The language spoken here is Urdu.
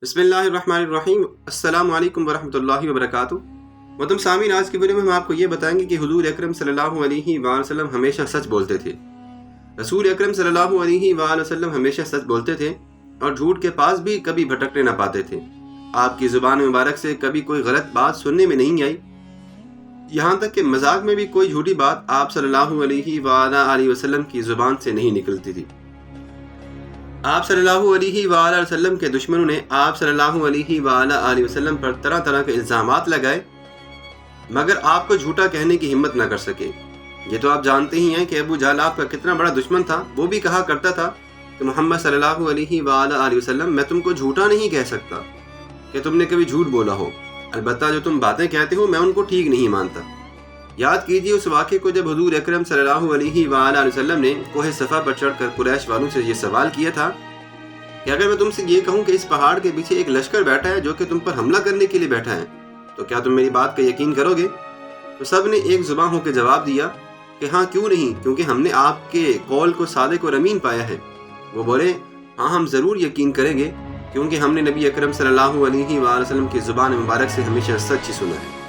بسم اللہ الرحمن الرحیم۔ السلام علیکم ورحمۃ اللہ وبرکاتہ۔ محترم سامعین، آج کی ویڈیو میں ہم آپ کو یہ بتائیں گے کہ حضور اکرم صلی اللہ علیہ وآلہ وسلم ہمیشہ سچ بولتے تھے۔ رسول اکرم صلی اللہ علیہ وآلہ وسلم ہمیشہ سچ بولتے تھے اور جھوٹ کے پاس بھی کبھی بھٹکنے نہ پاتے تھے۔ آپ کی زبان مبارک سے کبھی کوئی غلط بات سننے میں نہیں آئی، یہاں تک کہ مذاق میں بھی کوئی جھوٹی بات آپ صلی اللہ علیہ وآلہ وسلم کی زبان سے نہیں نکلتی تھی۔ آپ صلی اللہ علیہ وآلہ وسلم کے دشمنوں نے آپ صلی اللہ علیہ وآلہ وسلم پر طرح طرح کے الزامات لگائے، مگر آپ کو جھوٹا کہنے کی ہمت نہ کر سکے۔ یہ تو آپ جانتے ہی ہیں کہ ابو جہل آپ کا کتنا بڑا دشمن تھا۔ وہ بھی کہا کرتا تھا کہ محمد صلی اللہ علیہ وآلہ وسلم، میں تم کو جھوٹا نہیں کہہ سکتا کہ تم نے کبھی جھوٹ بولا ہو، البتہ جو تم باتیں کہتے ہو میں ان کو ٹھیک نہیں مانتا۔ یاد کیجیے اس واقعے کو جب حضور اکرم صلی اللہ علیہ وآلہ وسلم نے کوہ صفا پر چڑھ کر قریش والوں سے یہ سوال کیا تھا کہ اگر میں تم سے یہ کہوں کہ اس پہاڑ کے پیچھے ایک لشکر بیٹھا ہے جو کہ تم پر حملہ کرنے کے لیے بیٹھا ہے، تو کیا تم میری بات کا یقین کرو گے؟ تو سب نے ایک زبان ہو کے جواب دیا کہ ہاں کیوں نہیں، کیونکہ ہم نے آپ کے قول کو صادق اور امین پایا ہے۔ وہ بولے ہاں ہم ضرور یقین کریں گے، کیونکہ ہم نے نبی اکرم صلی اللہ علیہ وآلہ وسلم کی زبان مبارک سے ہمیشہ سچ ہی سنا ہے۔